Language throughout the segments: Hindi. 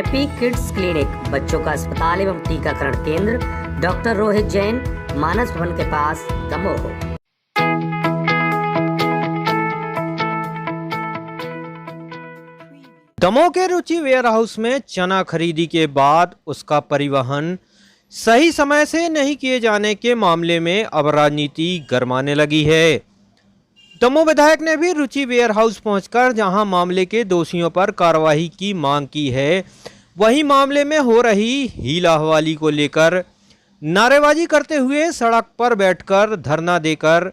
हैप्पी किड्स क्लिनिक, बच्चों का अस्पताल एवं टीकाकरण केंद्र, डॉक्टर रोहित जैन, मानस भवन के पास, दमोह। दमोह के रुचि वेयर हाउस में चना खरीदी के बाद उसका परिवहन सही समय से नहीं किए जाने के मामले में अब राजनीति गरमाने लगी है। दमोह विधायक ने भी रुचि वेयर हाउस पहुंचकर जहां मामले के दोषियों पर कार्रवाई की मांग की है, वहीं मामले में हो रही हीला हवाली को लेकर नारेबाजी करते हुए सड़क पर बैठकर धरना देकर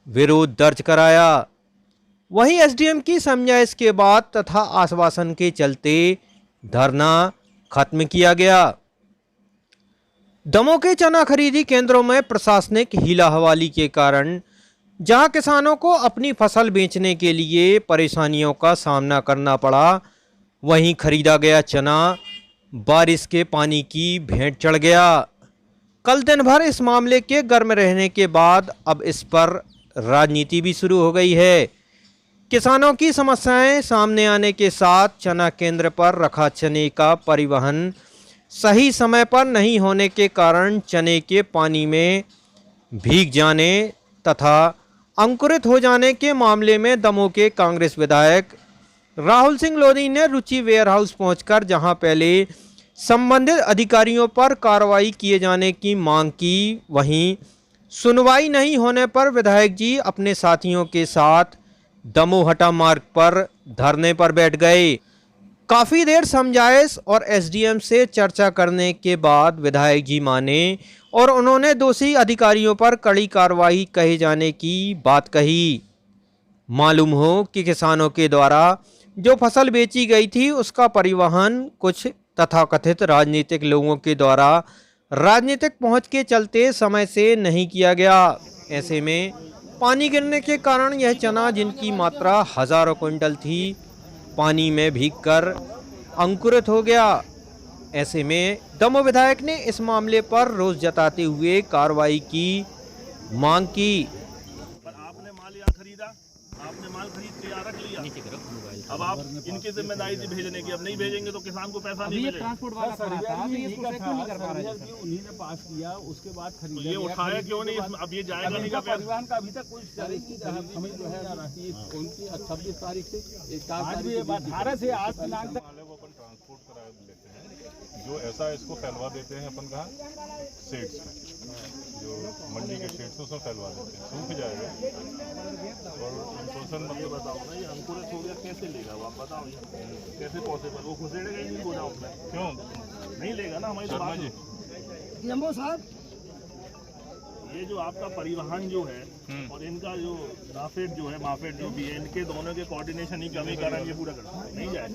विरोध दर्ज कराया। वहीं एसडीएम की समझाइश के बाद तथा आश्वासन के चलते धरना खत्म किया गया। दमोह के चना खरीदी केंद्रों में प्रशासनिक हीला हवाली के कारण जहां किसानों को अपनी फसल बेचने के लिए परेशानियों का सामना करना पड़ा, वहीं खरीदा गया चना बारिश के पानी की भेंट चढ़ गया। कल दिन भर इस मामले के गर्म रहने के बाद अब इस पर राजनीति भी शुरू हो गई है। किसानों की समस्याएं सामने आने के साथ चना केंद्र पर रखा चने का परिवहन सही समय पर नहीं होने के कारण चने के पानी में भीग जाने तथा अंकुरित हो जाने के मामले में दमोह के कांग्रेस विधायक राहुल सिंह लोधी ने रुचि वेयर हाउस पहुंचकर जहां पहले संबंधित अधिकारियों पर कार्रवाई किए जाने की मांग की, वहीं सुनवाई नहीं होने पर विधायक जी अपने साथियों के साथ दमोह हटा मार्ग पर धरने पर बैठ गए। काफ़ी देर समझाइश और एसडीएम से चर्चा करने के बाद विधायक जी माने और उन्होंने दोषी अधिकारियों पर कड़ी कार्रवाई कहे जाने की बात कही। मालूम हो कि किसानों के द्वारा जो फसल बेची गई थी उसका परिवहन कुछ तथाकथित राजनीतिक लोगों के द्वारा राजनीतिक पहुंच के चलते समय से नहीं किया गया। ऐसे में पानी गिरने के कारण यह चना जिनकी मात्रा हजारों क्विंटल थी, पानी में भीगकर अंकुरित हो गया। ऐसे में दमोह विधायक ने इस मामले पर रोष जताते हुए कार्रवाई की मांग की। आपने माल यहाँ खरीदा, आपने माल खरीद के यहाँ रख लिया, अब आप इनकी जिम्मेदारी थी भेजने की, अब नहीं भेजेंगे तो किसान को पैसा नहीं मिलेगा। ट्रांसपोर्ट वाला खड़ा था, आप ये प्रोसेस क्यों नहीं कर पा रहे हैं? उन्हीं ने पास किया, उसके बाद खरीदा। ये उठाया क्यों नहीं? अब ये जाएगा नहीं का परिवहन का अभी तक कोई हमें जो है 26 तारीख से आज भी 18 से आज दिनांक तक वो अपन ट्रांसपोर्ट करा लेते हैं, जो ऐसा इसको फैलवा देते हैं अपन कहाँ सेट्स में, जो मंडी के सेट्स उसमें फैलवा देते हैं, सूख जाएगा और इन्फोर्सन मतलब बताओ ना, ये अंकुरित हो गया कैसे लेगा वो, आप बताओ कैसे पॉसिबल? वो घुसेड़ेगा ही नहीं गोदाम में, क्यों नहीं लेगा ना हमारी शर्मा जी। जम्बो साहब, ये जो आपका परिवहन जो है और इनका जो नाफेड जो है, माफेड जो भी है, इनके दोनों के कोऑर्डिनेशन ही कमी कारण ये पूरा करता है, नहीं जाए।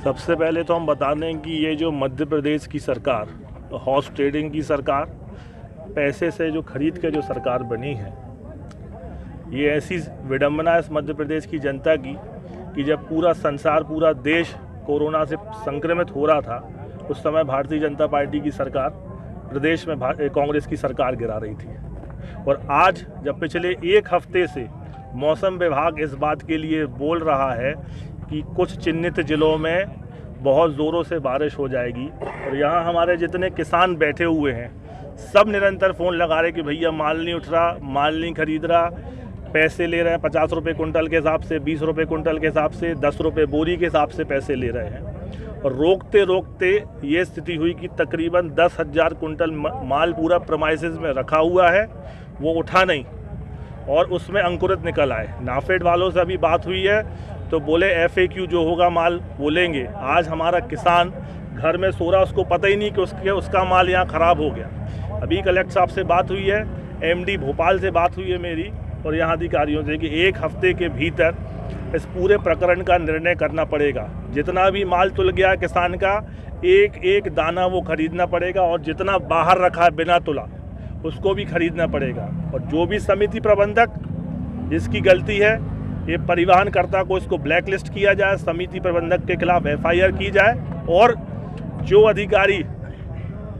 सबसे पहले तो हम बता दें कि ये जो मध्य प्रदेश की सरकार, हॉर्स ट्रेडिंग की सरकार, पैसे से जो खरीद के जो सरकार बनी है, ये ऐसी विडंबना है इस मध्य प्रदेश की जनता की कि जब पूरा संसार, पूरा देश कोरोना से संक्रमित हो रहा था, उस समय भारतीय जनता पार्टी की सरकार प्रदेश में कांग्रेस की सरकार गिरा रही थी। और आज जब पिछले एक हफ्ते से मौसम विभाग इस बात के लिए बोल रहा है कि कुछ चिन्हित ज़िलों में बहुत ज़ोरों से बारिश हो जाएगी, और यहाँ हमारे जितने किसान बैठे हुए हैं सब निरंतर फ़ोन लगा रहे कि भैया माल नहीं उठ रहा, माल नहीं खरीद रहा, पैसे ले रहे हैं 50 रुपये कुंटल के हिसाब से, 20 रुपये कुंटल के हिसाब से, 10 रुपये बोरी के हिसाब से पैसे ले रहे हैं। और रोकते रोकते ये स्थिति हुई कि तकरीबन 10,000 कुंटल माल पूरा प्रमाइसेस में रखा हुआ है, वो उठा नहीं और उसमें अंकुरित निकल आए। नाफेड वालों से अभी बात हुई है तो बोले FAQ जो होगा माल वो लेंगे। आज हमारा किसान घर में सो रहा, उसको पता ही नहीं कि उसका माल यहाँ ख़राब हो गया। अभी कलेक्टर साहब से बात हुई है, MD भोपाल से बात हुई है मेरी और यहाँ अधिकारियों से कि एक हफ्ते के भीतर इस पूरे प्रकरण का निर्णय करना पड़ेगा। जितना भी माल तुल गया किसान का, एक एक दाना वो खरीदना पड़ेगा और जितना बाहर रखा है बिना तुला उसको भी खरीदना पड़ेगा। और जो भी समिति प्रबंधक जिसकी गलती है, ये परिवहनकर्ता को इसको ब्लैक लिस्ट किया जाए, समिति प्रबंधक के खिलाफ FIR की जाए और जो अधिकारी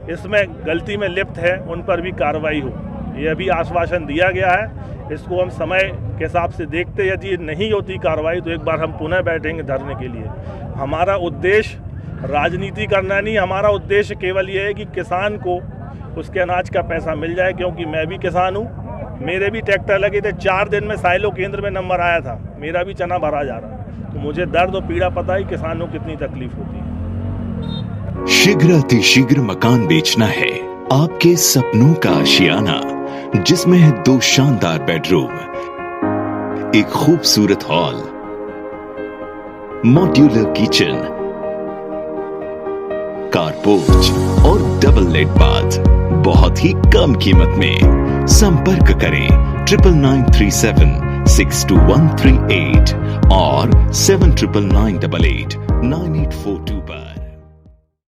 इसमें गलती में लिप्त है उन पर भी कार्रवाई हो। ये अभी आश्वासन दिया गया है, इसको हम समय के हिसाब से देखते, यदि नहीं होती कार्रवाई तो एक बार हम पुनः बैठेंगे धरने के लिए। हमारा उद्देश्य राजनीति करना नहीं, हमारा उद्देश्य केवल ये है कि किसान को उसके अनाज का पैसा मिल जाए, क्योंकि मैं भी किसान हूँ, मेरे भी ट्रैक्टर लगे थे, 4 दिन में साइलो केंद्र में नंबर आया था, मेरा भी चना भरा जा रहा है, तो मुझे दर्द और पीड़ा पता है किसानों को कितनी तकलीफ होती है। शीघ्र अतिशीघ्र मकान बेचना है, आपके सपनों का आशियाना, जिसमें है 2 शानदार बेडरूम, एक खूबसूरत हॉल, मॉड्यूलर किचन, कारपोर्च और डबल लेट बाथ, बहुत ही कम कीमत में। संपर्क करें 9997 62138 और 799988 9842 पर।